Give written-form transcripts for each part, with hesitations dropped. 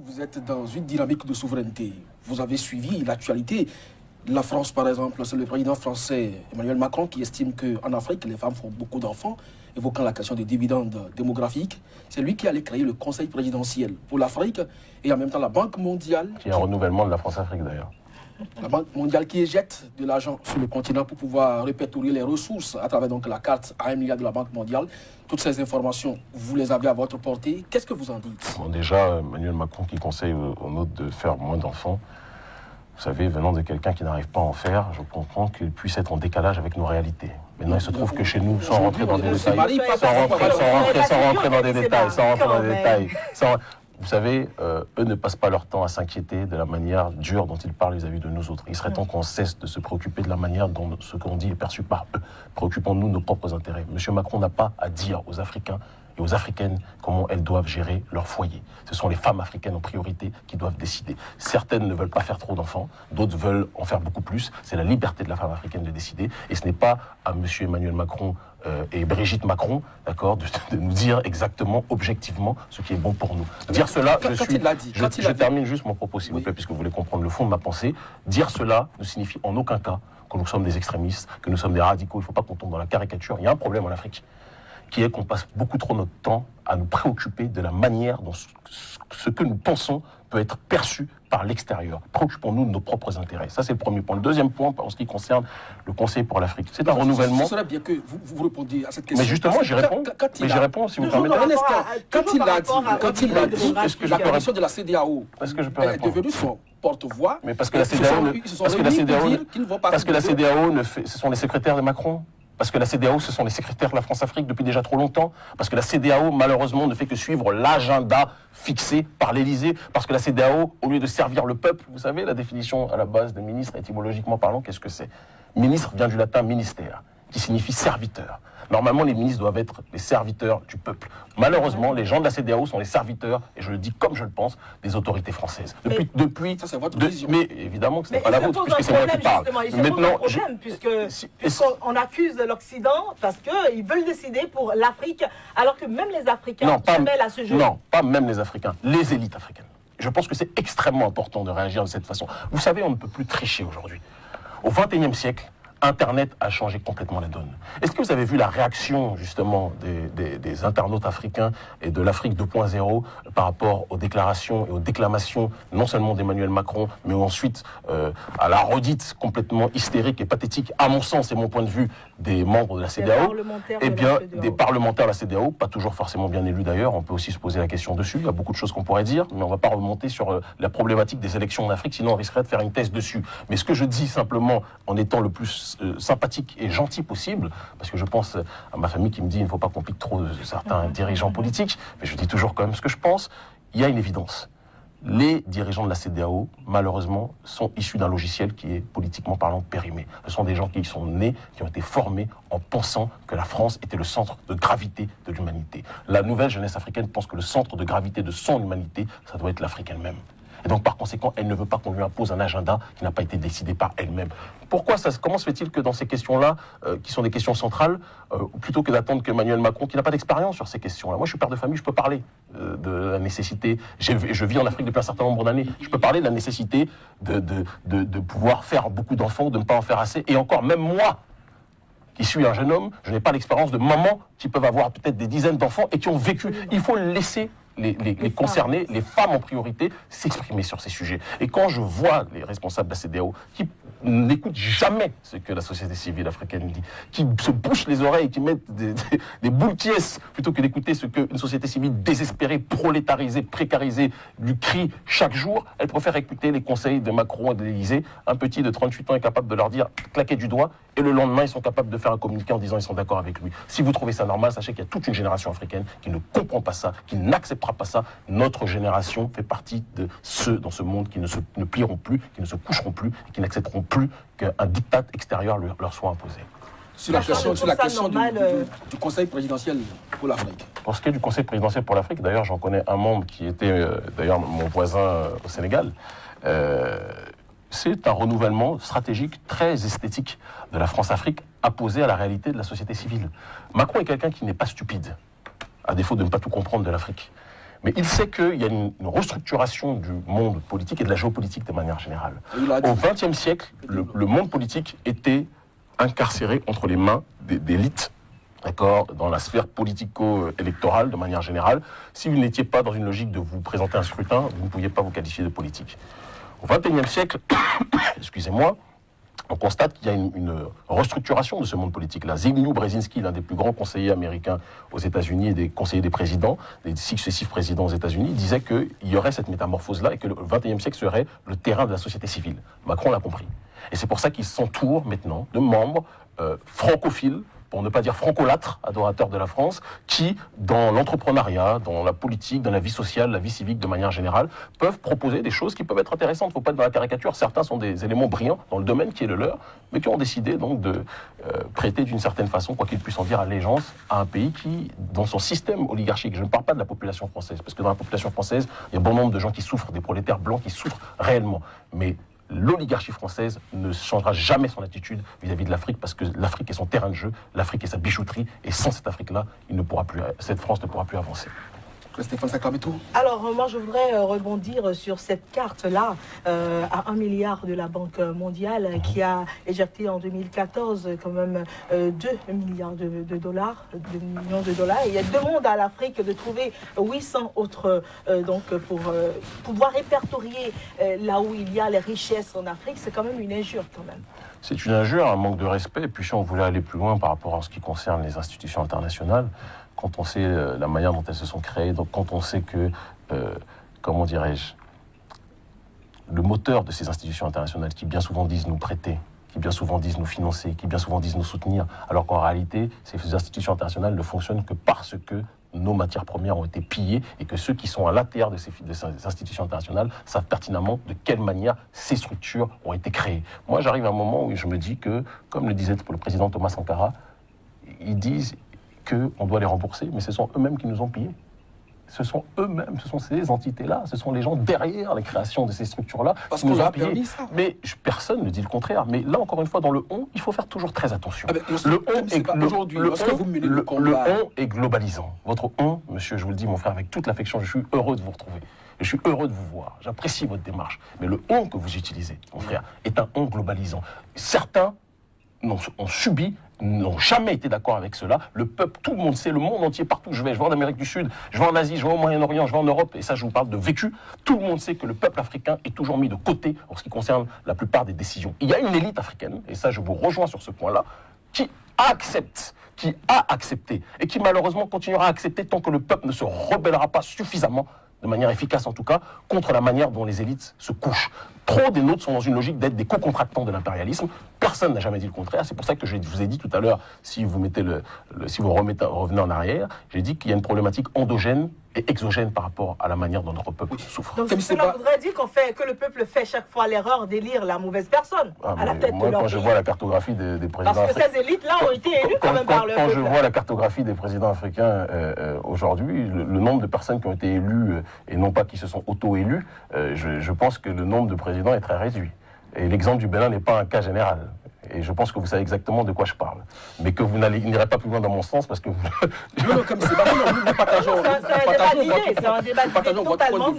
Vous êtes dans une dynamique de souveraineté. Vous avez suivi l'actualité. La France, par exemple, c'est le président français Emmanuel Macron qui estime qu'en Afrique, les femmes font beaucoup d'enfants, évoquant la question des dividendes démographiques. C'est lui qui allait créer le Conseil présidentiel pour l'Afrique et en même temps la Banque mondiale. Qui est un renouvellement de la France-Afrique d'ailleurs. La Banque mondiale qui éjecte de l'argent sur le continent pour pouvoir répertorier les ressources à travers donc la carte à 1 milliard de la Banque mondiale. Toutes ces informations, vous les avez à votre portée. Qu'est-ce que vous en dites? Bon, déjà, Emmanuel Macron qui conseille aux nôtres de faire moins d'enfants. Vous savez, venant de quelqu'un qui n'arrive pas à en faire, je comprends qu'il puisse être en décalage avec nos réalités. Maintenant, il se trouve que chez nous, sans rentrer dans des détails, sans rentrer dans des détails, vous savez, eux ne passent pas leur temps à s'inquiéter de la manière dure dont ils parlent vis-à-vis de nous autres. Il serait temps qu'on cesse de se préoccuper de la manière dont ce qu'on dit est perçu par eux. Préoccupons-nous de nos propres intérêts. Monsieur Macron n'a pas à dire aux Africains et aux Africaines comment elles doivent gérer leur foyer. Ce sont les femmes africaines en priorité qui doivent décider. Certaines ne veulent pas faire trop d'enfants, d'autres veulent en faire beaucoup plus. C'est la liberté de la femme africaine de décider. Et ce n'est pas à monsieur Emmanuel Macron et Brigitte Macron, d'accord, de nous dire exactement, objectivement, ce qui est bon pour nous. Dire cela, je termine juste mon propos, s'il vous plaît, puisque vous voulez comprendre le fond de ma pensée. Dire cela ne signifie en aucun cas que nous sommes des extrémistes, que nous sommes des radicaux. Il ne faut pas qu'on tombe dans la caricature. Il y a un problème en Afrique, qui est qu'on passe beaucoup trop notre temps à nous préoccuper de la manière dont ce que nous pensons peut être perçu par l'extérieur. Préoccupons-nous de nos propres intérêts. Ça, c'est le premier point. Le deuxième point, en ce qui concerne le Conseil pour l'Afrique, c'est un renouvellement... Ce serait bien que vous répondiez à cette question. Mais justement, j'y réponds. Mais j'y réponds, si vous permettez. Un instant. Quand il l'a dit, la commission de la CEDEAO est devenue son porte-voix. Mais parce que la CEDEAO, ce sont les secrétaires de Macron. Parce que la CEDEAO, ce sont les secrétaires de la France-Afrique depuis déjà trop longtemps. Parce que la CEDEAO, malheureusement, ne fait que suivre l'agenda fixé par l'Élysée. Parce que la CEDEAO, au lieu de servir le peuple, vous savez, la définition à la base de ministre, étymologiquement parlant, qu'est-ce que c'est? Ministre vient du latin ministère, qui signifie serviteur. Normalement, les ministres doivent être les serviteurs du peuple. Malheureusement, les gens de la CEDEAO sont les serviteurs, et je le dis comme je le pense, des autorités françaises. Depuis ça, c'est votre vision. Mais évidemment que ce n'est pas la vôtre, puisque c'est moi qui parle. Maintenant, puisqu'on accuse l'Occident parce qu'ils veulent décider pour l'Afrique, alors que même les Africains se mêlent à ce jeu. Non, pas même les Africains, les élites africaines. Je pense que c'est extrêmement important de réagir de cette façon. Vous savez, on ne peut plus tricher aujourd'hui. Au XXIe siècle, Internet a changé complètement la donne. Est-ce que vous avez vu la réaction, justement, des internautes africains et de l'Afrique 2.0 par rapport aux déclarations et aux déclamations, non seulement d'Emmanuel Macron, mais ensuite à la redite complètement hystérique et pathétique, à mon sens et mon point de vue, des membres de la CEDEAO? Eh bien, des parlementaires de la CEDEAO, pas toujours forcément bien élus d'ailleurs, on peut aussi se poser la question dessus, il y a beaucoup de choses qu'on pourrait dire, mais on ne va pas remonter sur la problématique des élections en Afrique, sinon on risquerait de faire une thèse dessus. Mais ce que je dis simplement, en étant le plus sympathique et gentil possible, parce que je pense à ma famille qui me dit il ne faut pas qu'on pique trop de certains dirigeants politiques, mais je dis toujours quand même ce que je pense. Il y a une évidence. Les dirigeants de la CEDEAO, malheureusement, sont issus d'un logiciel qui est politiquement parlant périmé. Ce sont des gens qui y sont nés, qui ont été formés en pensant que la France était le centre de gravité de l'humanité. La nouvelle jeunesse africaine pense que le centre de gravité de son humanité, ça doit être l'Afrique elle-même. Et donc, par conséquent, elle ne veut pas qu'on lui impose un agenda qui n'a pas été décidé par elle-même. Comment se fait-il que dans ces questions-là, qui sont des questions centrales, plutôt que d'attendre qu'Emmanuel Macron, qui n'a pas d'expérience sur ces questions-là, moi je suis père de famille, je peux parler de la nécessité, je vis en Afrique depuis un certain nombre d'années, je peux parler de la nécessité de pouvoir faire beaucoup d'enfants, de ne pas en faire assez, et encore, même moi, qui suis un jeune homme, je n'ai pas l'expérience de mamans qui peuvent avoir peut-être des dizaines d'enfants et qui ont vécu. Il faut laisser les concernés, les femmes en priorité, s'exprimer sur ces sujets. Et quand je vois les responsables de la CEDEAO qui n'écoutent jamais ce que la société civile africaine dit, qui se bouchent les oreilles, qui mettent des boules tiesses plutôt que d'écouter ce qu'une société civile désespérée, prolétarisée, précarisée lui crie chaque jour, elle préfère écouter les conseils de Macron et de l'Élysée. Un petit de 38 ans est capable de leur dire claquer du doigt, et le lendemain ils sont capables de faire un communiqué en disant ils sont d'accord avec lui. Si vous trouvez ça normal, sachez qu'il y a toute une génération africaine qui ne comprend pas ça, qui n'acceptera pas ça. Notre génération fait partie de ceux dans ce monde qui ne plieront plus, qui ne se coucheront plus et qui n'accepteront plus qu'un diktat extérieur leur soit imposé. Sur la question du Conseil présidentiel pour l'Afrique. Pour ce qui est du Conseil présidentiel pour l'Afrique, d'ailleurs j'en connais un membre qui était d'ailleurs mon voisin au Sénégal. C'est un renouvellement stratégique très esthétique de la France-Afrique apposé à la réalité de la société civile. Macron est quelqu'un qui n'est pas stupide, à défaut de ne pas tout comprendre de l'Afrique. Mais il sait qu'il y a une restructuration du monde politique et de la géopolitique de manière générale. Au XXe siècle, le monde politique était incarcéré entre les mains d'élites, d'accord, dans la sphère politico-électorale de manière générale. Si vous n'étiez pas dans une logique de vous présenter un scrutin, vous ne pouviez pas vous qualifier de politique. Au XXIe siècle, excusez-moi, on constate qu'il y a une restructuration de ce monde politique-là. Zbigniew Brzezinski, l'un des plus grands conseillers américains aux États-Unis et des conseillers des présidents, des successifs présidents aux États-Unis, disait qu'il y aurait cette métamorphose-là et que le XXIe siècle serait le terrain de la société civile. Macron l'a compris. Et c'est pour ça qu'il s'entoure maintenant de membres francophiles, pour ne pas dire francolâtres, adorateurs de la France, qui, dans l'entrepreneuriat, dans la politique, dans la vie sociale, la vie civique de manière générale, peuvent proposer des choses qui peuvent être intéressantes. Il ne faut pas être dans la caricature. Certains sont des éléments brillants dans le domaine qui est le leur, mais qui ont décidé donc de prêter d'une certaine façon, quoi qu'ils puissent en dire, allégeance à un pays qui, dans son système oligarchique, je ne parle pas de la population française, parce que dans la population française, il y a bon nombre de gens qui souffrent, des prolétaires blancs qui souffrent réellement. Mais l'oligarchie française ne changera jamais son attitude vis-à-vis de l'Afrique, parce que l'Afrique est son terrain de jeu, l'Afrique est sa bijouterie, et sans cette Afrique-là, cette France ne pourra plus avancer. Stéphane Sakametou. Alors, moi, je voudrais rebondir sur cette carte-là, à 1 milliard de la Banque mondiale, qui a éjecté en 2014 quand même 2 milliards de dollars, 2 millions de dollars. Et il demande à l'Afrique de trouver 800 autres, donc, pour pouvoir répertorier là où il y a les richesses en Afrique. C'est quand même une injure, quand même. C'est une injure, un manque de respect. Et puis, si on voulait aller plus loin par rapport à ce qui concerne les institutions internationales, quand on sait la manière dont elles se sont créées, donc quand on sait que, comment dirais-je, le moteur de ces institutions internationales qui bien souvent disent nous prêter, qui bien souvent disent nous financer, qui bien souvent disent nous soutenir, alors qu'en réalité, ces institutions internationales ne fonctionnent que parce que nos matières premières ont été pillées et que ceux qui sont à l'intérieur de ces institutions internationales savent pertinemment de quelle manière ces structures ont été créées. Moi, j'arrive à un moment où je me dis que, comme le disait le président Thomas Sankara, ils disent qu'on doit les rembourser, mais ce sont eux-mêmes qui nous ont pillés. Ce sont eux-mêmes, ce sont ces entités-là, ce sont les gens derrière la création de ces structures-là qui nous ont pillés. Mais personne ne dit le contraire. Mais là, encore une fois, dans le on, il faut faire toujours très attention. Le on est globalisant. Votre on, monsieur, je vous le dis, mon frère, avec toute l'affection, je suis heureux de vous retrouver. Je suis heureux de vous voir. J'apprécie votre démarche. Mais le on que vous utilisez, mon frère, est un on globalisant. Certains ont subi, n'ont jamais été d'accord avec cela. Le peuple, tout le monde sait, le monde entier, partout où je vais en Amérique du Sud, je vais en Asie, je vais au Moyen-Orient, je vais en Europe, et ça je vous parle de vécu, tout le monde sait que le peuple africain est toujours mis de côté en ce qui concerne la plupart des décisions. Il y a une élite africaine, et ça je vous rejoins sur ce point-là, qui a accepté, et qui malheureusement continuera à accepter tant que le peuple ne se rebellera pas suffisamment, de manière efficace en tout cas, contre la manière dont les élites se couchent. Trop des nôtres sont dans une logique d'être des co-contractants de l'impérialisme. Personne n'a jamais dit le contraire. C'est pour ça que je vous ai dit tout à l'heure, si vous revenez en arrière, j'ai dit qu'il y a une problématique endogène et exogène par rapport à la manière dont notre peuple souffre. Donc cela voudrait dire que le peuple fait chaque fois l'erreur d'élire la mauvaise personne à la tête de leur pays. Quand je vois la cartographie des présidents africains... Parce que ces élites-là ont été élues quand même par le peuple. Quand je vois la cartographie des présidents africains aujourd'hui, le nombre de personnes qui ont été élues et non pas qui se sont auto-élus, je pense que le nombre de présidents est très réduit. Et l'exemple du Bénin n'est pas un cas général. Et je pense que vous savez exactement de quoi je parle. Mais que vous n'irez pas plus loin dans mon sens parce que vous... Non, comme c'est pas nous partageons. C'est un débat d'idées totalement.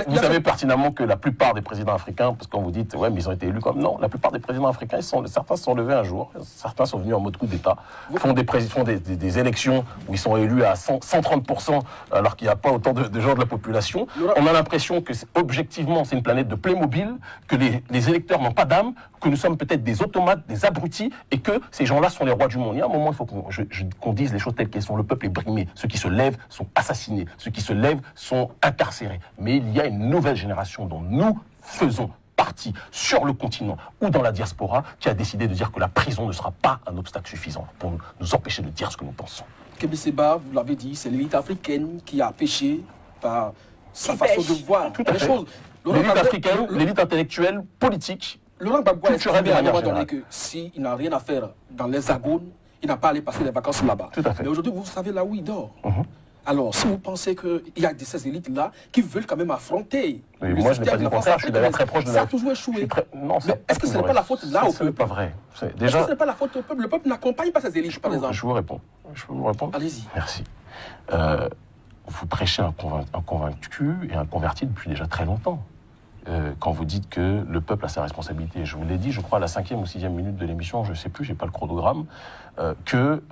Vous savez pertinemment que la plupart des présidents africains, parce que quand vous dites, ouais, mais ils ont été élus comme... Non, la plupart des présidents africains, certains se sont levés un jour, certains sont venus en mode coup d'État, font des élections où ils sont élus à 130%, alors qu'il n'y a pas autant de gens de la population. On a l'impression que, objectivement, c'est une planète de Playmobil, que les électeurs n'ont pas d'âme, que nous sommes peut-être des automates, des abrutis, et que ces gens-là sont les rois du monde. Il y a un moment, il faut qu'on dise les choses telles qu'elles sont. Le peuple est brimé. Ceux qui se lèvent sont assassinés. Ceux qui se lèvent sont incarcérés. Mais il y a une nouvelle génération dont nous faisons partie sur le continent ou dans la diaspora qui a décidé de dire que la prison ne sera pas un obstacle suffisant pour nous empêcher de dire ce que nous pensons. Kémy Séba, vous l'avez dit, c'est l'élite africaine qui a péché par sa façon de voir les choses. L'élite africaine, l'élite intellectuelle, politique, Laurent Gbagbo a exprimé à un moment donné que s'il n'a rien à faire dans l'Hexagone, il n'a pas à aller passer les vacances là-bas. Mais aujourd'hui, vous savez là où il dort. Alors, si vous pensez qu'il y a ces élites-là qui veulent quand même affronter... Moi, je n'ai pas dit le contraire, je suis d'ailleurs très proche de la... Ça a toujours échoué. Non, est-ce que ce n'est pas la faute là au peuple? Ce n'est pas vrai. Est-ce que ce n'est pas la faute au peuple? Le peuple n'accompagne pas ces élites, par exemple. Je vous réponds. Allez-y. Merci. vous prêchez un convaincu et un converti depuis déjà très longtemps. Quand vous dites que le peuple a sa responsabilité. Je vous l'ai dit, je crois, à la 5e ou 6e minute de l'émission, je ne sais plus, je n'ai pas le chronogramme, que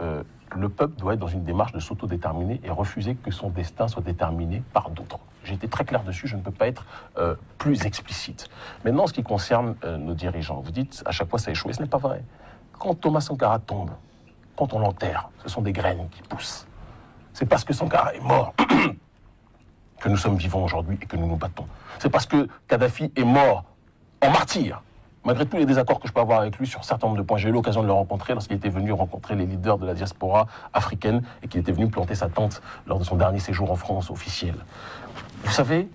le peuple doit être dans une démarche de s'autodéterminer et refuser que son destin soit déterminé par d'autres. J'ai été très clair dessus, je ne peux pas être plus explicite. Maintenant, en ce qui concerne nos dirigeants, vous dites, à chaque fois ça a échoué, ce n'est pas vrai. Quand Thomas Sankara tombe, quand on l'enterre, ce sont des graines qui poussent. C'est parce que Sankara est mort que nous sommes vivants aujourd'hui et que nous nous battons. C'est parce que Kadhafi est mort en martyr, malgré tous les désaccords que je peux avoir avec lui sur un certain nombre de points. J'ai eu l'occasion de le rencontrer lorsqu'il était venu rencontrer les leaders de la diaspora africaine et qu'il était venu planter sa tente lors de son dernier séjour en France officiel. Vous savez,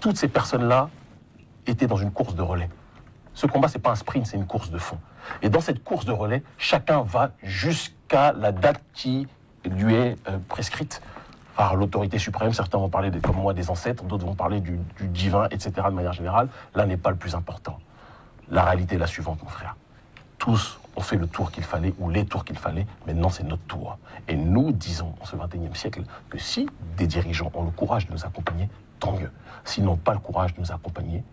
toutes ces personnes-là étaient dans une course de relais. Ce combat, ce n'est pas un sprint, c'est une course de fond. Et dans cette course de relais, chacun va jusqu'à la date qui lui est prescrite par l'autorité suprême. Certains vont parler, comme moi, des ancêtres, d'autres vont parler du divin, etc. de manière générale. Là n'est pas le plus important. La réalité est la suivante, mon frère. Tous ont fait le tour qu'il fallait, ou les tours qu'il fallait. Maintenant, c'est notre tour. Et nous disons, en ce XXIe siècle, que si des dirigeants ont le courage de nous accompagner, tant mieux. S'ils n'ont pas le courage de nous accompagner,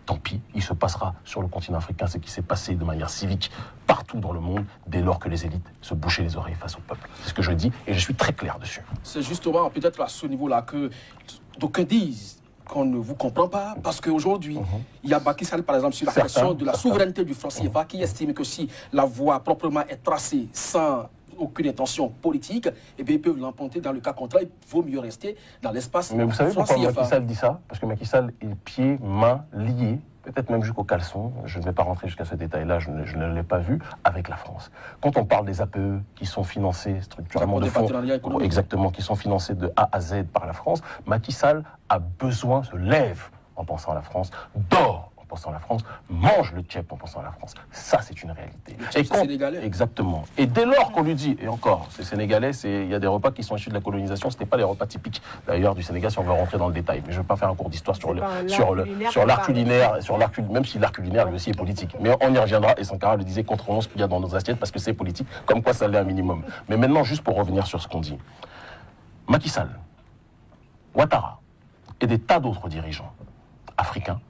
tant pis, il se passera sur le continent africain ce qui s'est passé de manière civique partout dans le monde dès lors que les élites se bouchaient les oreilles face au peuple. C'est ce que je dis et je suis très clair dessus. C'est justement peut-être à ce niveau-là que d'aucuns disent qu'on ne vous comprend pas parce qu'aujourd'hui, il y a Macky Sall par exemple sur la question de la souveraineté du franc CFA qui estime que si la voie proprement est tracée sans aucune intention politique, eh bien, ils peuvent l'emprunter. Dans le cas contraire, il vaut mieux rester dans l'espace. Mais vous savez pourquoi Macky Sall dit ça? Parce que Macky Sall est pieds, mains liés, peut-être même jusqu'au caleçon, je ne vais pas rentrer jusqu'à ce détail-là, je ne l'ai pas vu, avec la France. Quand on parle des APE qui sont financés structurellement de fonds, exactement, qui sont financés de A à Z par la France, Macky Sall a besoin, se lève en pensant à la France, dort en pensant à la France, mange le tchèp en pensant à la France. Ça, c'est une réalité. C'est sénégalais. Exactement. Et dès lors qu'on lui dit, et encore, c'est sénégalais, il y a des repas qui sont issus de la colonisation, ce n'était pas les repas typiques d'ailleurs du Sénégal, si on veut rentrer dans le détail. Mais je ne veux pas faire un cours d'histoire sur l'art culinaire, même si l'art culinaire, lui aussi, est politique. Mais on y reviendra, et Sankara le disait, contrôlons ce qu'il y a dans nos assiettes, parce que c'est politique, comme quoi ça l'est un minimum. Mais maintenant, juste pour revenir sur ce qu'on dit. Macky Sall, Ouattara, et des tas d'autres dirigeants africains,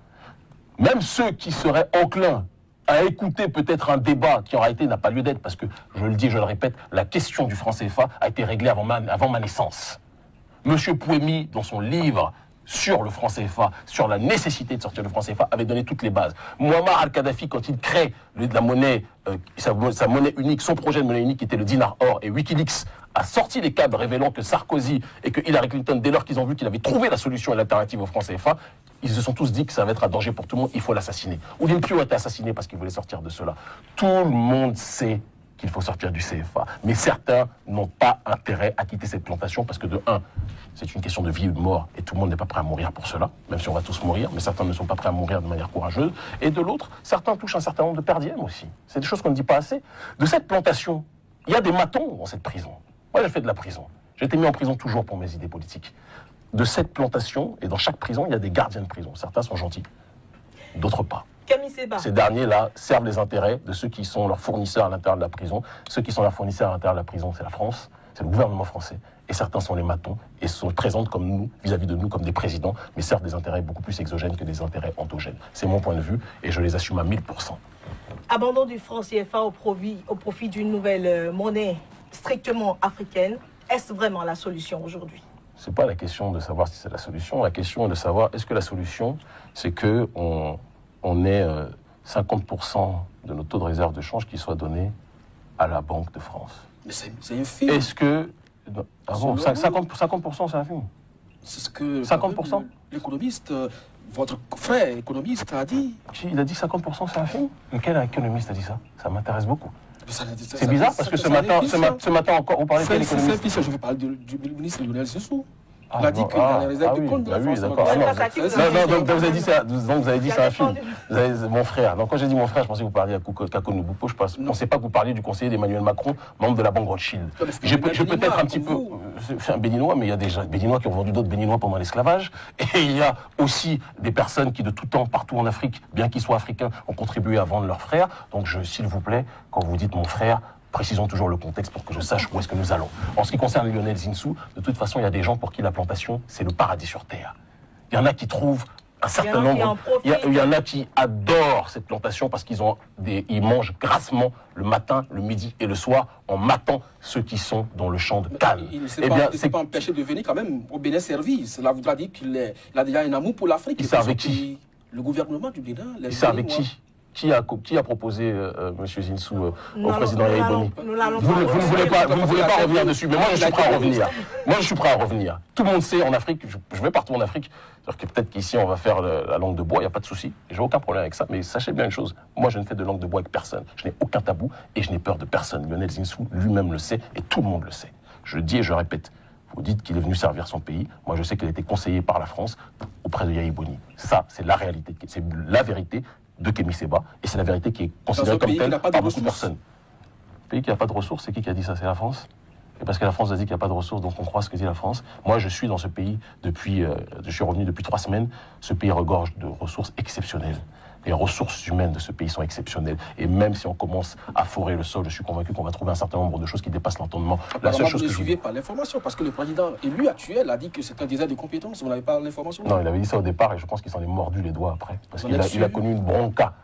même ceux qui seraient enclins à écouter peut-être un débat qui en réalité n'a pas lieu d'être, parce que, je le dis, je le répète, la question du franc CFA a été réglée avant ma naissance. Monsieur Pouemi, dans son livre sur le franc CFA, sur la nécessité de sortir du franc CFA, avait donné toutes les bases. Muammar al-Kadhafi, quand il crée la monnaie, sa monnaie unique, son projet de monnaie unique qui était le dinar or, et Wikileaks a sorti les câbles révélant que Sarkozy et que Hillary Clinton, dès lors qu'ils ont vu qu'il avait trouvé la solution et l'alternative au franc CFA, ils se sont tous dit que ça va être un danger pour tout le monde, il faut l'assassiner. Oudin Pio a été assassiné parce qu'il voulait sortir de cela. Tout le monde sait qu'il faut sortir du CFA. Mais certains n'ont pas intérêt à quitter cette plantation parce que de un, c'est une question de vie ou de mort et tout le monde n'est pas prêt à mourir pour cela, même si on va tous mourir, mais certains ne sont pas prêts à mourir de manière courageuse. Et de l'autre, certains touchent un certain nombre de perdièmes aussi. C'est des choses qu'on ne dit pas assez. De cette plantation, il y a des matons dans cette prison. Moi, j'ai fait de la prison. J'ai été mis en prison toujours pour mes idées politiques. De cette plantation, et dans chaque prison, il y a des gardiens de prison. Certains sont gentils, d'autres pas. Ces derniers-là servent les intérêts de ceux qui sont leurs fournisseurs à l'intérieur de la prison. Ceux qui sont leurs fournisseurs à l'intérieur de la prison, c'est la France, c'est le gouvernement français. Et certains sont les matons et se présentent comme nous, vis-à-vis de nous, comme des présidents, mais servent des intérêts beaucoup plus exogènes que des intérêts endogènes. C'est mon point de vue et je les assume à 1000%. Abandon du franc CFA au profit d'une nouvelle monnaie strictement africaine, est-ce vraiment la solution aujourd'hui? Ce n'est pas la question de savoir si c'est la solution. La question est de savoir, est-ce que la solution, c'est qu'on ait 50% de nos taux de réserve de change qui soient donnés à la Banque de France? Mais c'est infime. Est-ce que... Ah bon, 50% c'est infime? C'est ce que 50%? L'économiste, votre frère économiste a dit. Il a dit 50% c'est infime? Mais quel économiste a dit ça? Ça m'intéresse beaucoup. C'est bizarre parce que ce matin encore, vous parlez de quel économiste? Je vous parle du ministre Lionel Sessou. Il a dit qu'il allait réserver des comptes de la France. D'accord. Non, donc vous avez dit ça, c'est un film. Mon frère. Donc quand j'ai dit mon frère, je pensais que vous parliez à Kako Nubupo. Je ne pensais pas que vous parliez du conseiller d'Emmanuel Macron, membre de la banque Rothschild. J'ai peut-être un petit peu... C'est un béninois, mais il y a des béninois qui ont vendu d'autres béninois pendant l'esclavage. Et il y a aussi des personnes qui de tout temps, partout en Afrique, bien qu'ils soient africains, ont contribué à vendre leurs frères. Donc s'il vous plaît, quand vous dites mon frère, Précisons toujours le contexte pour que je sache où est-ce que nous allons. En ce qui concerne Lionel Zinsou, de toute façon, il y a des gens pour qui la plantation, c'est le paradis sur terre. Il y en a qui trouvent un certain nombre. Il y en a qui adorent cette plantation parce ils mangent grassement le matin, le midi et le soir en matant ceux qui sont dans le champ de canne. Il ne s'est pas empêché de venir quand même au Bénin servir. Cela voudra dire qu'il a déjà un amour pour l'Afrique. Il sert avec qui? Le gouvernement du Bénin. Il sert avec qui? Qui a proposé M. Zinsou au président Yahya Boni? Vous ne voulez pas revenir dessus, mais moi je suis prêt à revenir. Moi je suis prêt à revenir. Tout le monde sait en Afrique, je vais partout en Afrique, alors que peut-être qu'ici on va faire la langue de bois, il n'y a pas de souci. J'ai aucun problème avec ça, mais sachez bien une chose, moi je ne fais de langue de bois avec personne. Je n'ai aucun tabou et je n'ai peur de personne. Lionel Zinsou lui-même le sait et tout le monde le sait. Je le dis et je le répète. Vous dites qu'il est venu servir son pays. Moi, je sais qu'il a été conseillé par la France auprès de Yahya Boni. Ça, c'est la réalité, c'est la vérité de Kémy Séba. Et c'est la vérité qui est considérée comme telle par beaucoup de personnes. Un pays qui n'a pas de ressources, c'est qui a dit ça? C'est la France. Et parce que la France a dit qu'il n'y a pas de ressources, donc on croit ce que dit la France. Moi, je suis dans ce pays depuis, je suis revenu depuis 3 semaines. Ce pays regorge de ressources exceptionnelles. Les ressources humaines de ce pays sont exceptionnelles. Et même si on commence à forer le sol, je suis convaincu qu'on va trouver un certain nombre de choses qui dépassent l'entendement. La seule chose que je suivez pas l'information, parce que le président élu actuel a dit que c'est un désert de compétences. Vous n'avez pas l'information? Non, il avait dit ça au départ et je pense qu'il s'en est mordu les doigts après. Parce qu'il a connu une bronca.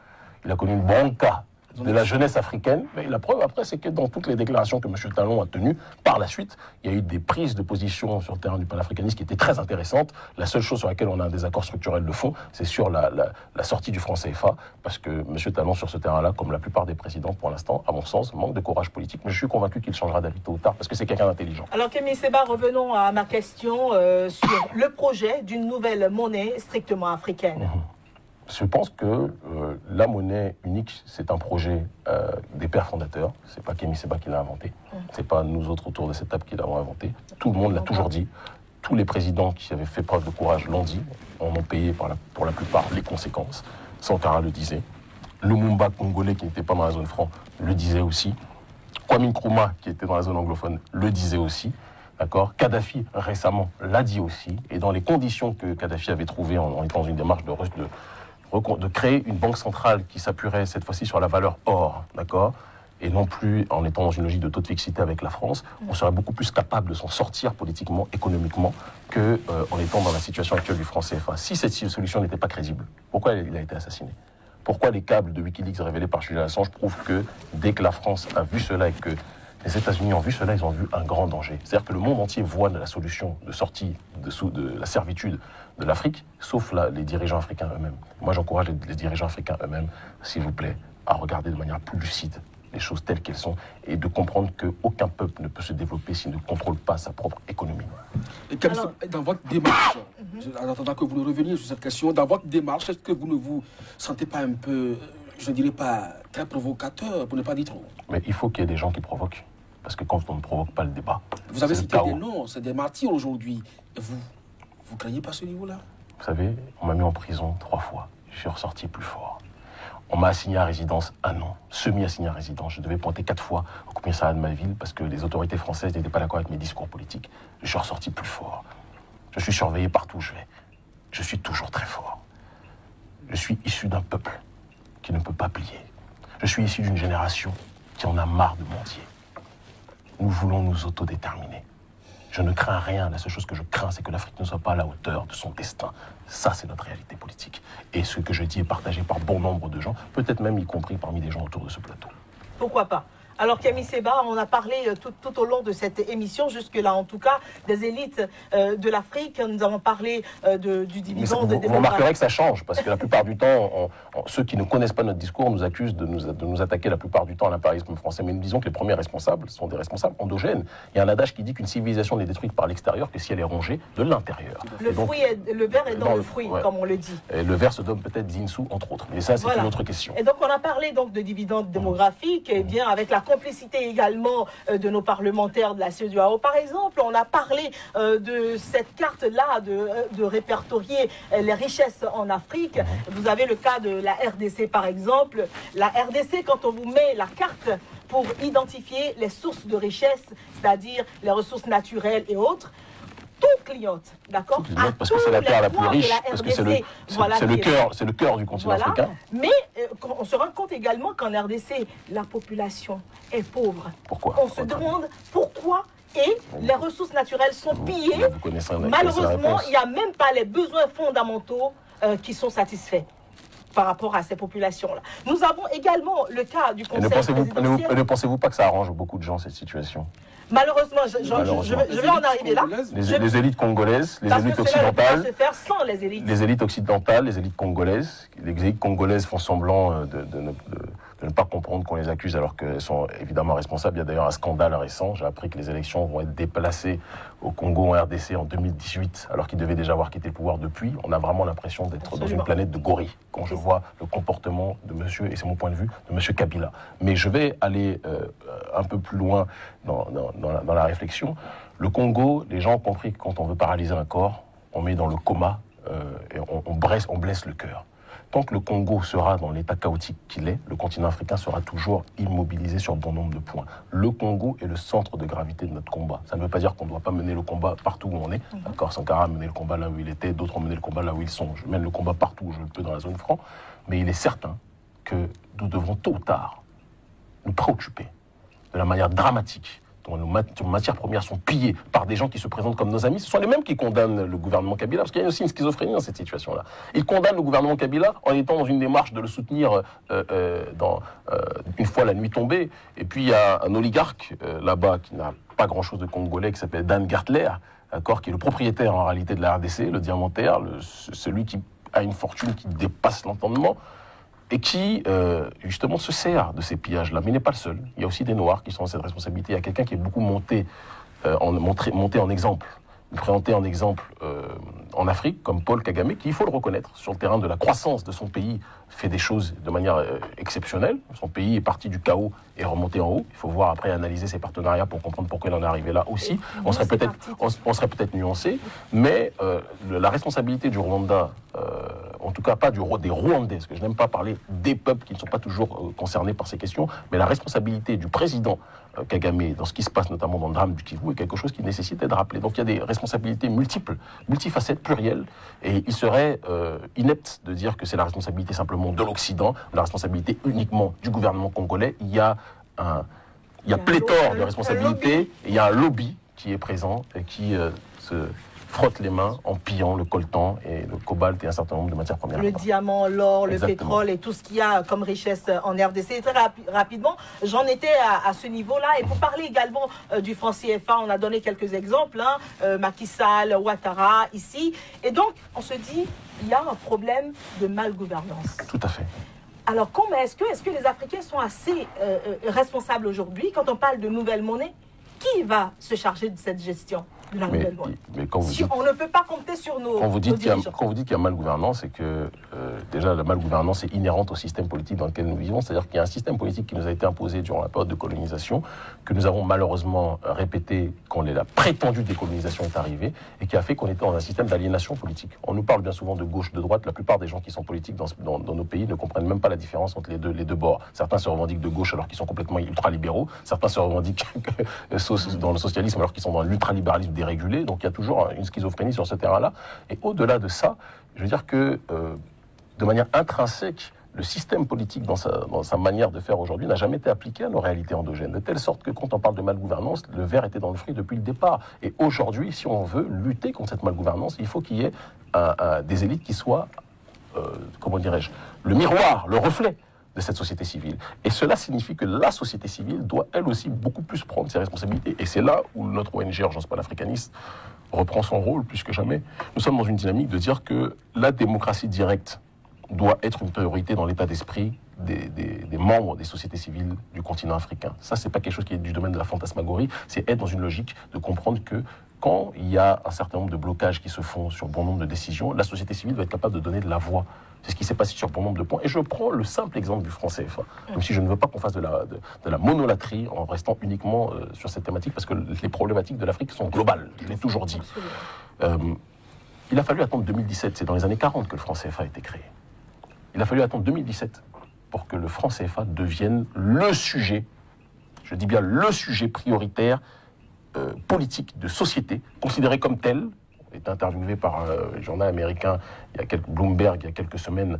Il a connu une bronca de la jeunesse africaine. Mais la preuve après, c'est que dans toutes les déclarations que M. Talon a tenues, par la suite, il y a eu des prises de position sur le terrain du panafricanisme qui étaient très intéressantes. La seule chose sur laquelle on a un désaccord structurel de fond, c'est sur la sortie du franc CFA, parce que M. Talon, sur ce terrain-là, comme la plupart des présidents, pour l'instant, à mon sens, manque de courage politique. Mais je suis convaincu qu'il changera d'avis tôt ou tard, parce que c'est quelqu'un d'intelligent. Alors, Kémy Séba, revenons à ma question sur le projet d'une nouvelle monnaie strictement africaine. Je pense que la monnaie unique, c'est un projet des pères fondateurs. C'est pas Kémy Séba qui l'a inventé. C'est pas nous autres autour de cette table qui l'avons inventé. Tout le monde l'a toujours dit. Tous les présidents qui avaient fait preuve de courage l'ont dit. On en payé pour la plupart les conséquences. Sankara le disait. Lumumba congolais, qui n'était pas dans la zone franc, le disait aussi. Kwame Nkrumah, qui était dans la zone anglophone, le disait aussi. D'accord. Kadhafi, récemment, l'a dit aussi. Et dans les conditions que Kadhafi avait trouvées en étant dans une démarche de créer une banque centrale qui s'appuierait cette fois-ci sur la valeur or, d'accord, et non plus en étant dans une logique de taux de fixité avec la France, on serait beaucoup plus capable de s'en sortir politiquement, économiquement, qu'en étant dans la situation actuelle du franc CFA. Si cette solution n'était pas crédible, pourquoi il a été assassiné? Pourquoi les câbles de Wikileaks révélés par Julian Assange prouvent que dès que la France a vu cela et que les États-Unis ont vu cela, ils ont vu un grand danger. C'est-à-dire que le monde entier voit la solution de sortie de la servitude de l'Afrique, sauf les dirigeants africains eux-mêmes. Moi, j'encourage les dirigeants africains eux-mêmes, s'il vous plaît, à regarder de manière plus lucide les choses telles qu'elles sont et de comprendre qu'aucun peuple ne peut se développer s'il ne contrôle pas sa propre économie. Et dans votre démarche, en attendant que vous ne reveniez sur cette question, dans votre démarche, est-ce que vous ne vous sentez pas un peu, je ne dirais pas très provocateur, pour ne pas dire trop? Mais il faut qu'il y ait des gens qui provoquent. Parce que quand on ne provoque pas le débat, vous avez cité des noms, c'est des martyrs aujourd'hui. Vous ne craignez pas ce niveau-là? Vous savez, on m'a mis en prison 3 fois. Je suis ressorti plus fort. On m'a assigné à résidence 1 an, semi-assigné à résidence. Je devais pointer 4 fois au commissariat de ma ville parce que les autorités françaises n'étaient pas d'accord avec mes discours politiques. Je suis ressorti plus fort. Je suis surveillé partout où je vais. Je suis toujours très fort. Je suis issu d'un peuple qui ne peut pas plier. Je suis issu d'une génération qui en a marre de mendier. Nous voulons nous autodéterminer. Je ne crains rien. La seule chose que je crains, c'est que l'Afrique ne soit pas à la hauteur de son destin. Ça, c'est notre réalité politique. Et ce que je dis est partagé par bon nombre de gens, peut-être même y compris parmi les gens autour de ce plateau. Pourquoi pas? Alors, Kémy Séba, on a parlé tout au long de cette émission, jusque-là en tout cas, des élites de l'Afrique. Nous avons parlé du dividende. Vous remarquerez que ça change, parce que la plupart du temps, ceux qui ne connaissent pas notre discours nous accusent de nous attaquer la plupart du temps à l'impérialisme français. Mais nous disons que les premiers responsables sont des responsables endogènes. Il y a un adage qui dit qu'une civilisation n'est détruite par l'extérieur que si elle est rongée de l'intérieur. Le verre est dans le fruit, ouais, comme on le dit. Et le verre se donne peut-être Zinsou, entre autres. Mais ça, c'est une autre question. Et donc, on a parlé donc de dividendes démographiques, et bien avec la complicité également de nos parlementaires de la CEDEAO. Par exemple, on a parlé de cette carte-là, de répertorier les richesses en Afrique. Vous avez le cas de la RDC, par exemple. La RDC, quand on vous met la carte pour identifier les sources de richesse, c'est-à-dire les ressources naturelles et autres, tout clignote, d'accord? Parce que c'est la terre la plus riche, parce que c'est le cœur du continent africain. Mais on se rend compte également qu'en RDC, la population est pauvre. Pourquoi? On se demande pourquoi. Et les ressources naturelles sont pillées. Malheureusement, il n'y a même pas les besoins fondamentaux qui sont satisfaits par rapport à ces populations-là. Nous avons également le cas du Conseil présidentiel. Ne pensez-vous pas que ça arrange beaucoup de gens, cette situation? Malheureusement, je vais en arriver là. Les élites congolaises, les élites occidentales, les élites occidentales, les élites congolaises. Les élites congolaises font semblant de ne pas comprendre qu'on les accuse alors qu'elles sont évidemment responsables. Il y a d'ailleurs un scandale récent. J'ai appris que les élections vont être déplacées au Congo, en RDC, en 2018, alors qu'ils devaient déjà avoir quitté le pouvoir depuis. On a vraiment l'impression d'être dans une planète de gorilles quand je vois le comportement de monsieur, et c'est mon point de vue, de monsieur Kabila. Mais je vais aller un peu plus loin dans la réflexion. Le Congo, les gens ont compris que quand on veut paralyser un corps, on met dans le coma et on blesse le cœur. Tant que le Congo sera dans l'état chaotique qu'il est, le continent africain sera toujours immobilisé sur bon nombre de points. Le Congo est le centre de gravité de notre combat. Ça ne veut pas dire qu'on ne doit pas mener le combat partout où on est. D'accord, Sankara a mené le combat là où il était, d'autres ont mené le combat là où ils sont. Je mène le combat partout où je le peux dans la zone franc. Mais il est certain que nous devrons tôt ou tard nous préoccuper de la manière dramatique dont nos matières premières sont pillées par des gens qui se présentent comme nos amis. Ce sont les mêmes qui condamnent le gouvernement Kabila, parce qu'il y a aussi une schizophrénie dans cette situation-là. Ils condamnent le gouvernement Kabila en étant dans une démarche de le soutenir une fois la nuit tombée. Et puis il y a un oligarque là-bas qui n'a pas grand-chose de congolais, qui s'appelle Dan Gertler, qui est le propriétaire en réalité de la RDC, le diamantaire, celui qui a une fortune qui dépasse l'entendement, et qui, justement, se sert de ces pillages-là. Mais il n'est pas le seul. Il y a aussi des Noirs qui sont dans cette responsabilité. Il y a quelqu'un qui est beaucoup monté en exemple, présenté en exemple en Afrique, comme Paul Kagame, qui, il faut le reconnaître, sur le terrain de la croissance de son pays, fait des choses de manière exceptionnelle. Son pays est parti du chaos et remonté en haut. Il faut voir après, analyser ses partenariats pour comprendre pourquoi il en est arrivé là aussi. On serait peut-être nuancé, mais la responsabilité du Rwanda, en tout cas pas des Rwandais, parce que je n'aime pas parler des peuples qui ne sont pas toujours concernés par ces questions, mais la responsabilité du président Kagame dans ce qui se passe notamment dans le drame du Kivu est quelque chose qui nécessite d'être rappelé. Donc il y a des responsabilités multiples, multifacettes, plurielles, et il serait inepte de dire que c'est la responsabilité simplement de l'Occident, la responsabilité uniquement du gouvernement congolais. Il y a pléthore de responsabilités, et il y a un lobby qui est présent et qui se frotte les mains en pillant le coltan et le cobalt et un certain nombre de matières premières. Le diamant, l'or, le pétrole et tout ce qu'il y a comme richesse en RDC. Très rapidement, j'en étais à ce niveau-là. Et pour parler également du franc CFA, on a donné quelques exemples, Macky Sall, Ouattara, ici. Et donc, on se dit, il y a un problème de malgouvernance. Tout à fait. Alors, est-ce que les Africains sont assez responsables aujourd'hui quand on parle de nouvelle monnaie? Qui va se charger de cette gestion de la nouvelle monnaie? On ne peut pas compter sur nos dirigeants. Quand vous dites qu'il y a malgouvernance, c'est que déjà la malgouvernance est inhérente au système politique dans lequel nous vivons. C'est-à-dire qu'il y a un système politique qui nous a été imposé durant la période de colonisation, que nous avons malheureusement répété quand la prétendue décolonisation est arrivée, et qui a fait qu'on était dans un système d'aliénation politique. On nous parle bien souvent de gauche, de droite. La plupart des gens qui sont politiques dans nos pays ne comprennent même pas la différence entre les deux bords. Certains se revendiquent de gauche alors qu'ils sont complètement ultralibéraux. Certains se revendiquent dans le socialisme alors qu'ils sont dans l'ultralibéralisme dérégulé. Donc il y a toujours une schizophrénie sur ce terrain-là. Et au-delà de ça, je veux dire que de manière intrinsèque, le système politique dans sa manière de faire aujourd'hui n'a jamais été appliqué à nos réalités endogènes. De telle sorte que quand on parle de malgouvernance, le ver était dans le fruit depuis le départ. Et aujourd'hui, si on veut lutter contre cette malgouvernance, il faut qu'il y ait des élites qui soient, comment dirais-je, le miroir, le reflet de cette société civile. Et cela signifie que la société civile doit elle aussi beaucoup plus prendre ses responsabilités. Et c'est là où notre ONG Urgence panafricaniste reprend son rôle plus que jamais. Nous sommes dans une dynamique de dire que la démocratie directe doit être une priorité dans l'état d'esprit des membres des sociétés civiles du continent africain. Ça, c'est pas quelque chose qui est du domaine de la fantasmagorie, c'est être dans une logique de comprendre que quand il y a un certain nombre de blocages qui se font sur bon nombre de décisions, la société civile doit être capable de donner de la voix. C'est ce qui s'est passé sur bon nombre de points. Et je prends le simple exemple du franc CFA, même si je ne veux pas qu'on fasse de la monolatrie en restant uniquement sur cette thématique, parce que les problématiques de l'Afrique sont globales, je l'ai toujours dit. Il a fallu attendre 2017, c'est dans les années 40 que le franc CFA a été créé. Il a fallu attendre 2017 pour que le franc CFA devienne le sujet, je dis bien le sujet prioritaire politique, de société, considérée comme telle, est interviewé par un journal américain, Bloomberg, il y a quelques semaines,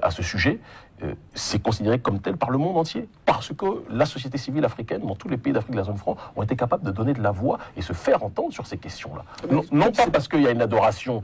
à ce sujet, c'est considéré comme tel par le monde entier. Parce que la société civile africaine, dans tous les pays d'Afrique de la zone franc, ont été capables de donner de la voix et se faire entendre sur ces questions-là. Non pas parce qu'il y a une adoration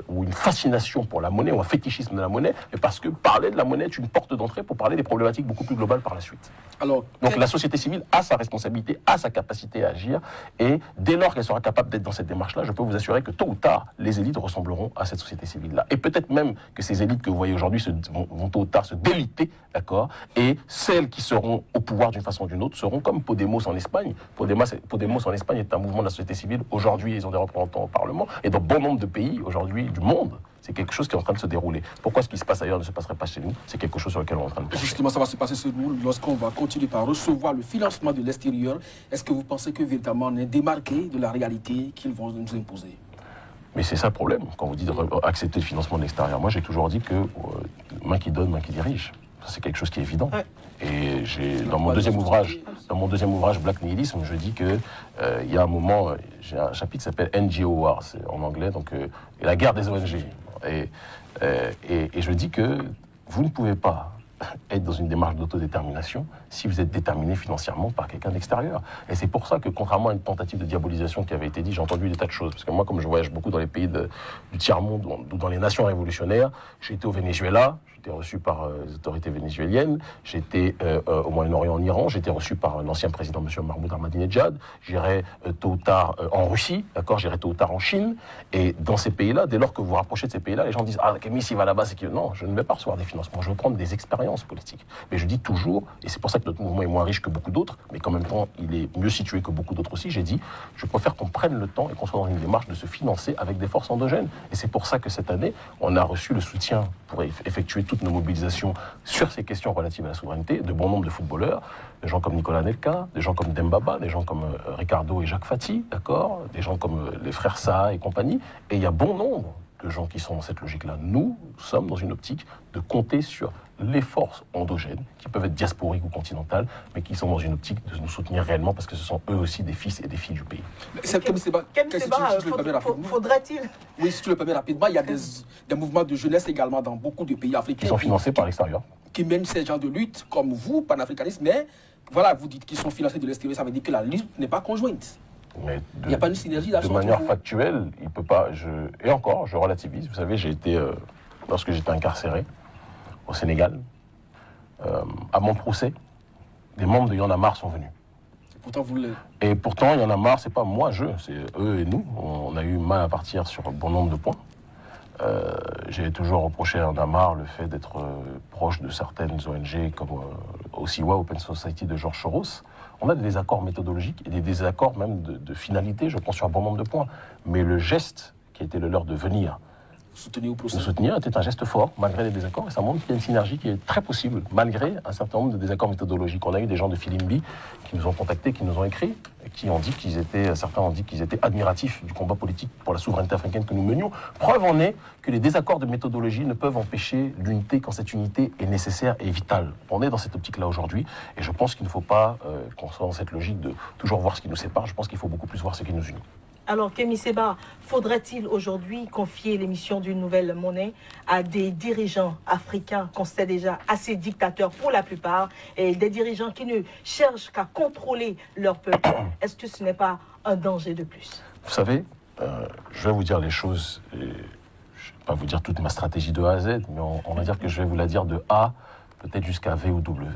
ou une fascination pour la monnaie ou un fétichisme de la monnaie, mais parce que parler de la monnaie est une porte d'entrée pour parler des problématiques beaucoup plus globales par la suite. Alors, donc la société civile a sa responsabilité, a sa capacité à agir, et dès lors qu'elle sera capable d'être dans cette démarche-là, je peux vous assurer que tôt ou tard, les élites ressembleront à cette société civile-là. Et peut-être même que ces élites que vous voyez aujourd'hui vont tôt ou tard se déliter, d'accord, et celles qui seront au pouvoir d'une façon ou d'une autre seront comme Podemos en Espagne. Podemos en Espagne est un mouvement de la société civile. Aujourd'hui, ils ont des représentants au Parlement, et dans bon nombre de pays aujourd'hui du monde, c'est quelque chose qui est en train de se dérouler. Pourquoi ce qui se passe ailleurs ne se passerait pas chez nous? C'est quelque chose sur lequel on est en train de penser. Justement, ça va se passer chez nous lorsqu'on va continuer par recevoir le financement de l'extérieur. Est-ce que vous pensez que véritablement on est démarqué de la réalité qu'ils vont nous imposer? Mais c'est ça le problème, quand vous dites accepter le financement de l'extérieur. Moi, j'ai toujours dit que main qui donne, main qui dirige. C'est quelque chose qui est évident. Ouais. Et dans mon deuxième ouvrage, Black Nihilism, je dis que il y a un moment, j'ai un chapitre qui s'appelle NGO War, c'est en anglais, donc la guerre des ONG. Et je dis que vous ne pouvez pas être dans une démarche d'autodétermination si vous êtes déterminé financièrement par quelqu'un d'extérieur. Et c'est pour ça que, contrairement à une tentative de diabolisation qui avait été dite, j'ai entendu des tas de choses. Parce que moi, comme je voyage beaucoup dans les pays du tiers-monde, ou dans les nations révolutionnaires, j'ai été au Venezuela, j'ai été reçu par les autorités vénézuéliennes, j'ai été au Moyen-Orient, en Iran, j'ai été reçu par l'ancien président, M. Mahmoud Ahmadinejad, j'irai tôt ou tard en Russie, d'accord, j'irai tôt ou tard en Chine. Et dans ces pays-là, dès lors que vous vous rapprochez de ces pays-là, les gens disent « Ah, Kémy, s'il va là-bas, c'est que... » Non, je ne vais pas recevoir des financements, je veux prendre des expériences politiques. Mais je dis toujours, et c'est pour ça que notre mouvement est moins riche que beaucoup d'autres, mais qu'en même temps, il est mieux situé que beaucoup d'autres aussi, j'ai dit, je préfère qu'on prenne le temps et qu'on soit dans une démarche de se financer avec des forces endogènes. Et c'est pour ça que cette année, on a reçu le soutien pour effectuer toutes nos mobilisations sur ces questions relatives à la souveraineté de bon nombre de footballeurs, des gens comme Nicolas Nelka, des gens comme Dembaba, des gens comme Ricardo et Jacques Fati, d'accord, des gens comme les frères Saha et compagnie. Et il y a bon nombre de gens qui sont dans cette logique-là. Nous sommes dans une optique de compter sur les forces endogènes, qui peuvent être diasporiques ou continentales, mais qui sont dans une optique de nous soutenir réellement, parce que ce sont eux aussi des fils et des filles du pays. Faudrait-il... Oui, si tu le permets rapidement, il y a des mouvements de jeunesse également dans beaucoup de pays africains. Qui sont financés par l'extérieur. Qui mènent ces genres de lutte, comme vous, panafricanistes, mais voilà, vous dites qu'ils sont financés de l'extérieur, ça veut dire que la lutte n'est pas conjointe. Mais il n'y a pas une synergie de manière factuelle, il peut pas. Et encore, je relativise. Vous savez, j'ai été, lorsque j'étais incarcéré au Sénégal, à mon procès, des membres de Y'en a marre sont venus. Et pourtant, Y'en a marre, c'est pas moi, c'est eux et nous. On a eu mal à partir sur un bon nombre de points. J'ai toujours reproché à Y'en a marre le fait d'être proche de certaines ONG comme OSIWA, Open Society de Georges Soros. On a des désaccords méthodologiques et des désaccords même de finalité, je pense, sur un bon nombre de points. Mais le geste qui a été le leur de venir nous soutenir était un geste fort, malgré les désaccords, et ça montre qu'il y a une synergie qui est très possible, malgré un certain nombre de désaccords méthodologiques. On a eu des gens de Filimbi qui nous ont contactés, qui nous ont écrit, et qui ont dit certains ont dit qu'ils étaient admiratifs du combat politique pour la souveraineté africaine que nous menions. Preuve en est que les désaccords de méthodologie ne peuvent empêcher l'unité quand cette unité est nécessaire et vitale. On est dans cette optique-là aujourd'hui, et je pense qu'il ne faut pas qu'on soit dans cette logique de toujours voir ce qui nous sépare. Je pense qu'il faut beaucoup plus voir ce qui nous unit. Alors, Kémy Séba, faudrait-il aujourd'hui confier l'émission d'une nouvelle monnaie à des dirigeants africains qu'on sait déjà assez dictateurs pour la plupart, et des dirigeants qui ne cherchent qu'à contrôler leur peuple? Est-ce que ce n'est pas un danger de plus? Vous savez, je vais vous dire les choses, et je ne vais pas vous dire toute ma stratégie de A à Z, mais on va dire que je vais vous la dire de A, peut-être jusqu'à V ou W.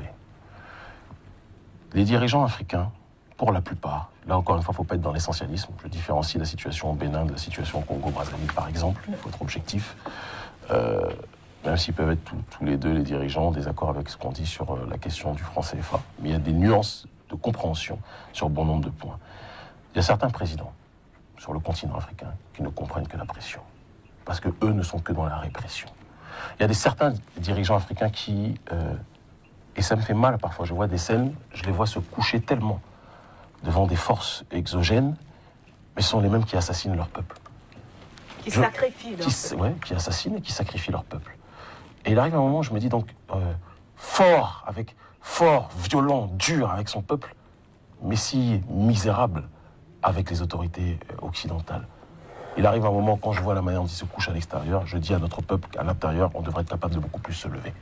Les dirigeants africains, pour la plupart, là encore une fois, il ne faut pas être dans l'essentialisme. Je différencie la situation au Bénin de la situation au Congo-Brazzaville, par exemple. Il faut être objectif. Même s'ils peuvent être tous les deux, les dirigeants, en désaccord avec ce qu'on dit sur la question du franc CFA. Mais il y a des nuances de compréhension sur bon nombre de points. Il y a certains présidents sur le continent africain qui ne comprennent que la pression. Parce qu'eux ne sont que dans la répression. Il y a certains dirigeants africains qui... et ça me fait mal parfois. Je vois des scènes, je les vois se coucher tellement devant des forces exogènes, mais ce sont les mêmes qui assassinent leur peuple. Qui sacrifient leur peuple. Oui, qui assassinent et qui sacrifient leur peuple. Et il arrive un moment où je me dis donc, fort, violent, dur avec son peuple, mais si misérable avec les autorités occidentales. Il arrive un moment, quand je vois la manière dont ils se couchent à l'extérieur, je dis à notre peuple qu'à l'intérieur, on devrait être capable de beaucoup plus se lever.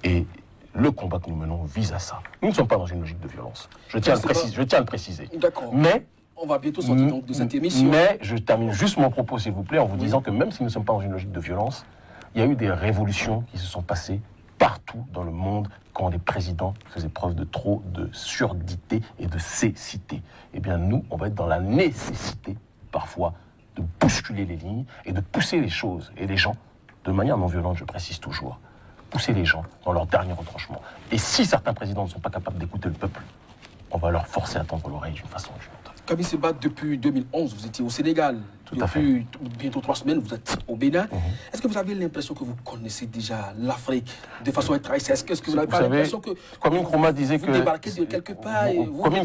Et le combat que nous menons vise à ça. Nous ne sommes pas dans une logique de violence. Je tiens à le préciser. D'accord. Mais on va bientôt sortir donc de cette émission. Mais je termine juste mon propos, s'il vous plaît, en vous disant que même si nous ne sommes pas dans une logique de violence, il y a eu des révolutions qui se sont passées partout dans le monde quand les présidents faisaient preuve de trop de surdité et de cécité. Eh bien, nous, on va être dans la nécessité, parfois, de bousculer les lignes et de pousser les choses et les gens, de manière non violente, je précise toujours, pousser les gens dans leur dernier retranchement. Et si certains présidents ne sont pas capables d'écouter le peuple, on va leur forcer à tendre l'oreille d'une façon ou d'une autre. Camille Seba, depuis 2011, vous étiez au Sénégal. Depuis bientôt 3 semaines, vous êtes au Bénin. Est-ce que vous avez l'impression que vous connaissez déjà l'Afrique de façon intrinsèque? Est-ce que vous n'avez pas l'impression que Kwame Nkrumah disait vous débarquez de quelque part et vous Kwame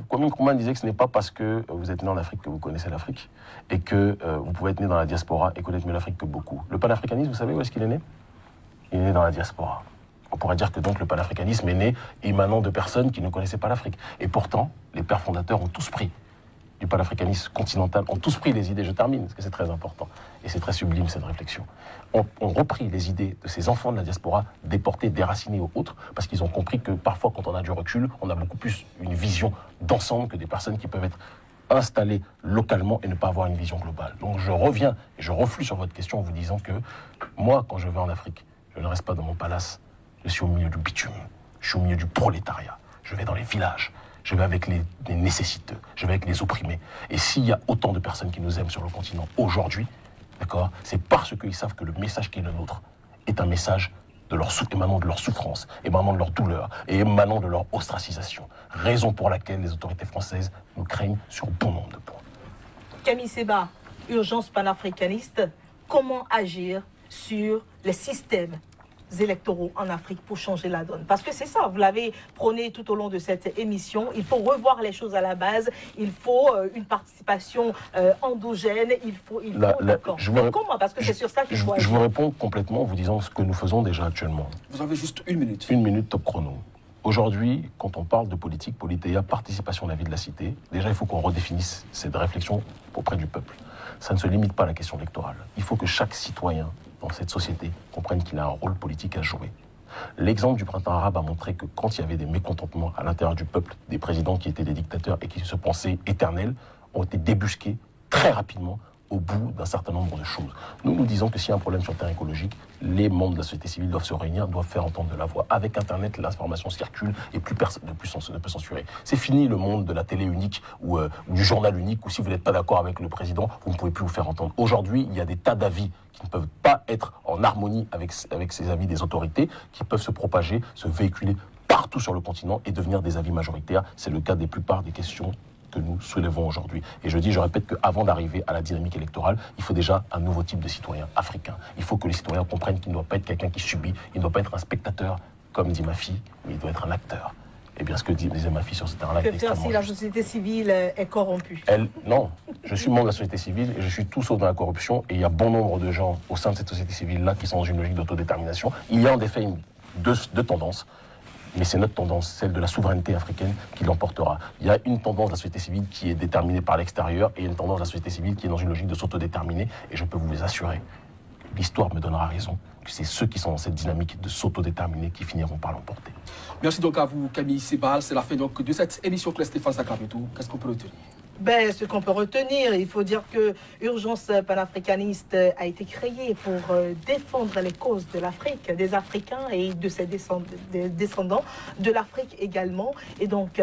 Kwame Nkrumah disait que ce n'est pas parce que vous êtes né en Afrique que vous connaissez l'Afrique et que vous pouvez être né dans la diaspora et connaître mieux l'Afrique que beaucoup. Le panafricanisme, vous savez où est-ce qu'il est né? Il est né dans la diaspora. On pourrait dire que donc le panafricanisme est né émanant de personnes qui ne connaissaient pas l'Afrique. Et pourtant, les pères fondateurs ont tous pris du panafricanisme continental, ont tous pris les idées, je termine, parce que c'est très important, et c'est très sublime cette réflexion, ont repris les idées de ces enfants de la diaspora, déportés, déracinés ou autres, parce qu'ils ont compris que parfois, quand on a du recul, on a beaucoup plus une vision d'ensemble que des personnes qui peuvent être installées localement et ne pas avoir une vision globale. Donc je reviens et je reflue sur votre question en vous disant que moi, quand je vais en Afrique, je ne reste pas dans mon palace, je suis au milieu du bitume, je suis au milieu du prolétariat, je vais dans les villages, je vais avec les nécessiteux, je vais avec les opprimés. Et s'il y a autant de personnes qui nous aiment sur le continent aujourd'hui, d'accord, c'est parce qu'ils savent que le message qui est le nôtre est un message émanant de leur souffrance, émanant de leur douleur et émanant de leur ostracisation. Raison pour laquelle les autorités françaises nous craignent sur bon nombre de points. Camille Seba, urgence panafricaniste, comment agir sur les systèmes électoraux en Afrique pour changer la donne? Parce que c'est ça, vous l'avez prôné tout au long de cette émission, il faut revoir les choses à la base, il faut une participation endogène, il faut d'accord. Comment? Parce que c'est sur ça qu'il faut agir. Je vous réponds complètement en vous disant ce que nous faisons déjà actuellement. Vous avez juste 1 minute. 1 minute top chrono. Aujourd'hui, quand on parle de politique, politéa, participation à la vie de la cité, déjà il faut qu'on redéfinisse cette réflexion auprès du peuple. Ça ne se limite pas à la question électorale. Il faut que chaque citoyen dans cette société comprenne qu'il a un rôle politique à jouer. L'exemple du printemps arabe a montré que quand il y avait des mécontentements à l'intérieur du peuple, des présidents qui étaient des dictateurs et qui se pensaient éternels, ont été débusqués très rapidement au bout d'un certain nombre de choses. Nous disons que s'il y a un problème sur le terrain écologique, les membres de la société civile doivent se réunir, doivent faire entendre de la voix. Avec Internet, l'information circule et plus personne ne peut censurer. C'est fini le monde de la télé unique ou du journal unique où si vous n'êtes pas d'accord avec le président, vous ne pouvez plus vous faire entendre. Aujourd'hui, il y a des tas d'avis qui ne peuvent pas être en harmonie avec ces avis des autorités, qui peuvent se propager, se véhiculer partout sur le continent et devenir des avis majoritaires. C'est le cas des plupart des questions que nous soulevons aujourd'hui. Et je répète qu'avant d'arriver à la dynamique électorale, il faut déjà un nouveau type de citoyen africain. Il faut que les citoyens comprennent qu'il ne doit pas être quelqu'un qui subit, il ne doit pas être un spectateur, comme dit ma fille, mais il doit être un acteur. Et bien ce que disait ma fille sur ce terrain-là est extrêmement si la société civile est corrompue? Non, je suis membre de la société civile et je suis tout sauf dans la corruption. Et il y a bon nombre de gens au sein de cette société civile-là qui sont dans une logique d'autodétermination. Il y a en effet deux tendances. Mais c'est notre tendance, celle de la souveraineté africaine, qui l'emportera. Il y a une tendance de la société civile qui est déterminée par l'extérieur et une tendance de la société civile qui est dans une logique de s'autodéterminer. Et je peux vous les assurer, l'histoire me donnera raison, que c'est ceux qui sont dans cette dynamique de s'autodéterminer qui finiront par l'emporter. Merci donc à vous, Camille Seba. C'est la fin donc de cette émission Claire Stéphane Sacramento. Qu'est-ce qu'on peut retenir? Ce qu'on peut retenir, il faut dire que Urgence panafricaniste a été créée pour défendre les causes de l'Afrique, des Africains et de ses descendants, de l'Afrique également. Et donc,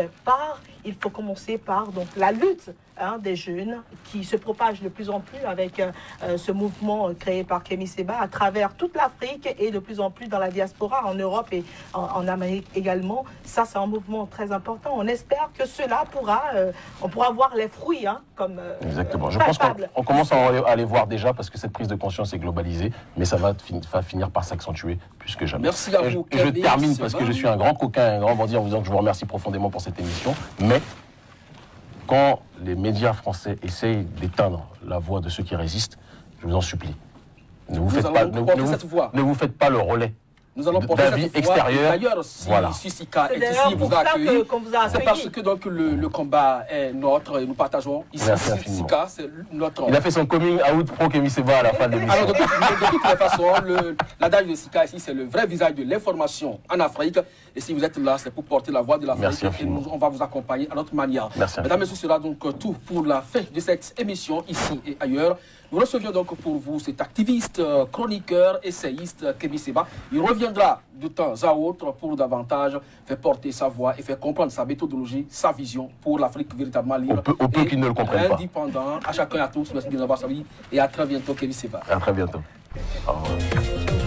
il faut commencer par la lutte des jeunes qui se propage de plus en plus avec ce mouvement créé par Camille Seba à travers toute l'Afrique et de plus en plus dans la diaspora, en Europe et en Amérique également. Ça, c'est un mouvement très important. On espère que cela on pourra voir les fruits comme exactement. Je pense qu'on commence à aller voir déjà parce que cette prise de conscience est globalisée, mais ça va finir par s'accentuer plus que jamais. Merci à vous. Et je termine parce que je suis un grand coquin, un grand bandit en vous disant que je vous remercie profondément pour cette émission, mais quand les médias français essayent d'éteindre la voix de ceux qui résistent, je vous en supplie, ne vous faites pas le relais Nous allons porter d'avis cette fois. extérieur. D'ailleurs, si Sika C'est est ici, d'ailleurs vous pour a ça accueilli. qu'on vous a C'est accueilli. parce que donc, le combat est notre et nous partageons. Ici, Merci infiniment. Sika, c'est notre. Il a fait son coming out pro Kémy Séba à la fin de l'émission. Alors, de toutes les façons, l'adage de Sika ici, c'est le vrai visage de l'information en Afrique. Et si vous êtes là, c'est pour porter la voix de l'Afrique. Merci Et infiniment. on va vous accompagner à notre manière. Merci Mesdames et messieurs, ce sera donc tout pour la fin de cette émission, ici et ailleurs. Nous recevions donc pour vous cet activiste, chroniqueur, essayiste Kémy Séba. Il reviendra de temps à autre pour davantage faire porter sa voix et faire comprendre sa méthodologie, sa vision pour l'Afrique véritablement libre. Au peu qu'ils ne le comprennent pas. Indépendant. À chacun et à tous, merci de nous avoir servi et à très bientôt Kémy Séba. À très bientôt. Au revoir.